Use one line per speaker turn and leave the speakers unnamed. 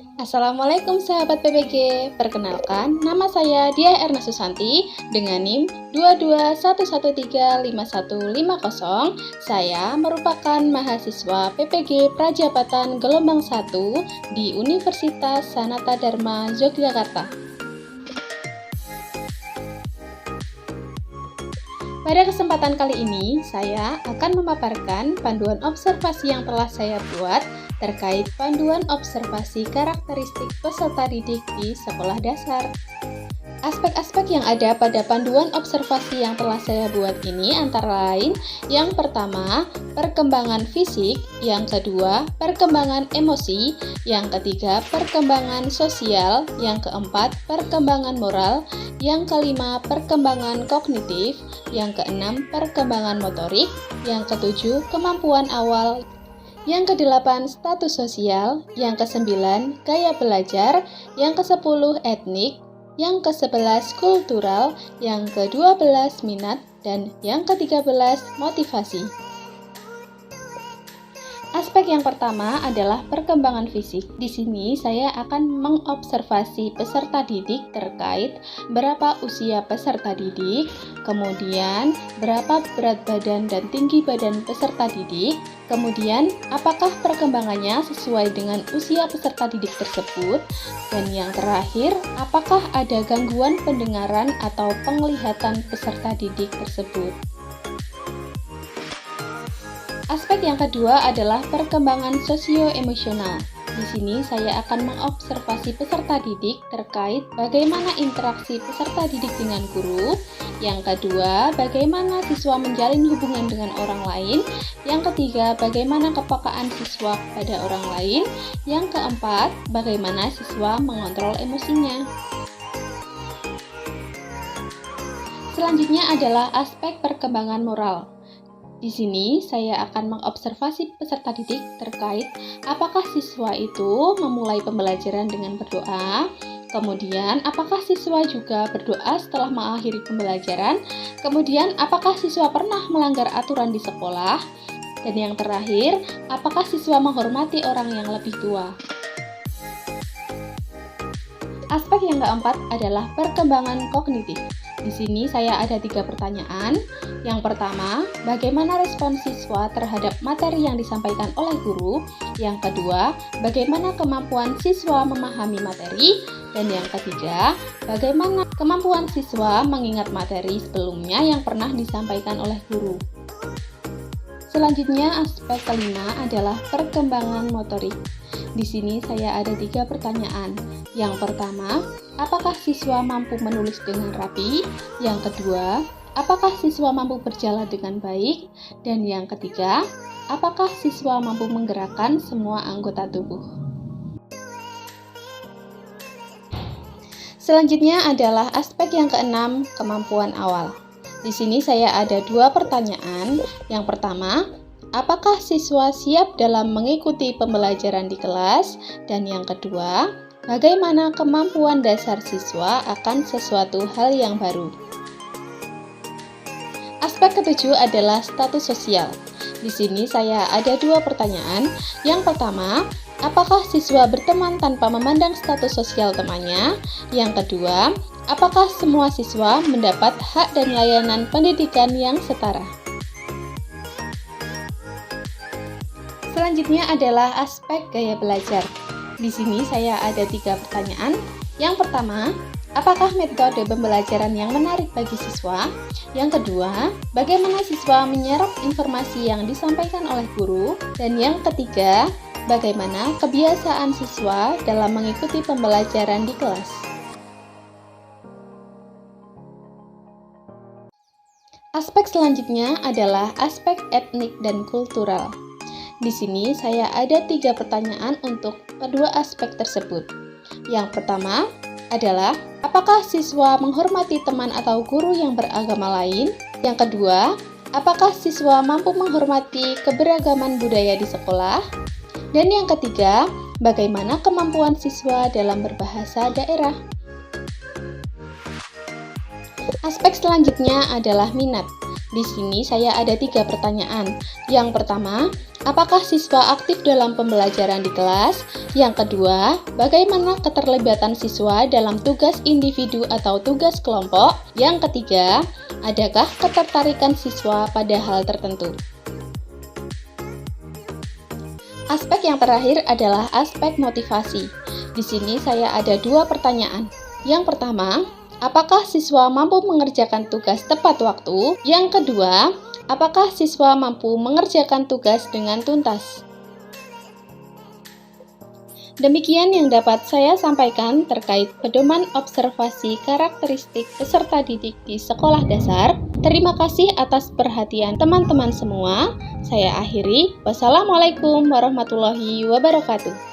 Assalamualaikum sahabat PBG, perkenalkan nama saya Diah Erna Susanti dengan NIM 221135150. Saya merupakan mahasiswa PPG Prajabatan Gelombang 1 di Universitas Sanata Dharma Yogyakarta. Pada kesempatan kali ini, saya akan memaparkan panduan observasi yang telah saya buat terkait panduan observasi karakteristik peserta didik di sekolah dasar. Aspek-aspek yang ada pada panduan observasi yang telah saya buat ini antara lain, yang pertama, perkembangan fisik, yang kedua, perkembangan emosi, yang ketiga, perkembangan sosial, yang keempat, perkembangan moral, yang kelima, perkembangan kognitif, yang keenam, perkembangan motorik, yang ketujuh, kemampuan awal, yang kedelapan, status sosial, yang kesembilan, gaya belajar, yang kesepuluh, etnik, yang ke-11 kultural, yang ke-12 minat, dan yang ke-13 motivasi. Aspek yang pertama adalah perkembangan fisik. Di sini saya akan mengobservasi peserta didik terkait berapa usia peserta didik, kemudian berapa berat badan dan tinggi badan peserta didik, kemudian apakah perkembangannya sesuai dengan usia peserta didik tersebut, dan yang terakhir, apakah ada gangguan pendengaran atau penglihatan peserta didik tersebut. Aspek yang kedua adalah perkembangan sosio-emosional. Di sini saya akan mengobservasi peserta didik terkait bagaimana interaksi peserta didik dengan guru. Yang kedua, bagaimana siswa menjalin hubungan dengan orang lain. Yang ketiga, bagaimana kepekaan siswa pada orang lain. Yang keempat, bagaimana siswa mengontrol emosinya. Selanjutnya adalah aspek perkembangan moral. Di sini saya akan mengobservasi peserta didik terkait apakah siswa itu memulai pembelajaran dengan berdoa, kemudian apakah siswa juga berdoa setelah mengakhiri pembelajaran, kemudian apakah siswa pernah melanggar aturan di sekolah, dan yang terakhir, apakah siswa menghormati orang yang lebih tua. Aspek yang keempat adalah perkembangan kognitif. Di sini saya ada 3 pertanyaan. Yang pertama, bagaimana respon siswa terhadap materi yang disampaikan oleh guru? Yang kedua, bagaimana kemampuan siswa memahami materi? Dan yang ketiga, bagaimana kemampuan siswa mengingat materi sebelumnya yang pernah disampaikan oleh guru? Selanjutnya, aspek kelima adalah perkembangan motorik. Di sini saya ada 3 pertanyaan. Yang pertama, apakah siswa mampu menulis dengan rapi? Yang kedua, apakah siswa mampu berjalan dengan baik? Dan yang ketiga, apakah siswa mampu menggerakkan semua anggota tubuh? Selanjutnya adalah aspek yang keenam, kemampuan awal. Di sini saya ada 2 pertanyaan. Yang pertama, apakah siswa siap dalam mengikuti pembelajaran di kelas? Dan yang kedua, bagaimana kemampuan dasar siswa akan sesuatu hal yang baru? Aspek ketujuh adalah status sosial. Di sini saya ada 2 pertanyaan. Yang pertama, apakah siswa berteman tanpa memandang status sosial temannya? Yang kedua, apakah semua siswa mendapat hak dan layanan pendidikan yang setara? Selanjutnya adalah aspek gaya belajar. Di sini saya ada 3 pertanyaan. Yang pertama, apakah metode pembelajaran yang menarik bagi siswa? Yang kedua, bagaimana siswa menyerap informasi yang disampaikan oleh guru? Dan yang ketiga, bagaimana kebiasaan siswa dalam mengikuti pembelajaran di kelas? Aspek selanjutnya adalah aspek etnik dan kultural. Di sini saya ada 3 pertanyaan untuk kedua aspek tersebut. Yang pertama adalah, apakah siswa menghormati teman atau guru yang beragama lain? Yang kedua, apakah siswa mampu menghormati keberagaman budaya di sekolah? Dan yang ketiga, bagaimana kemampuan siswa dalam berbahasa daerah? Aspek selanjutnya adalah minat. Di sini saya ada 3 pertanyaan. Yang pertama, Apakah siswa aktif dalam pembelajaran di kelas? Yang kedua, bagaimana keterlibatan siswa dalam tugas individu atau tugas kelompok? Yang ketiga, adakah ketertarikan siswa pada hal tertentu? Aspek yang terakhir adalah aspek motivasi. Di sini saya ada dua pertanyaan. Yang pertama, apakah siswa mampu mengerjakan tugas tepat waktu? Yang kedua, apakah siswa mampu mengerjakan tugas dengan tuntas? Demikian yang dapat saya sampaikan terkait pedoman observasi karakteristik peserta didik di sekolah dasar. Terima kasih atas perhatian teman-teman semua. Saya akhiri. Wassalamualaikum warahmatullahi wabarakatuh.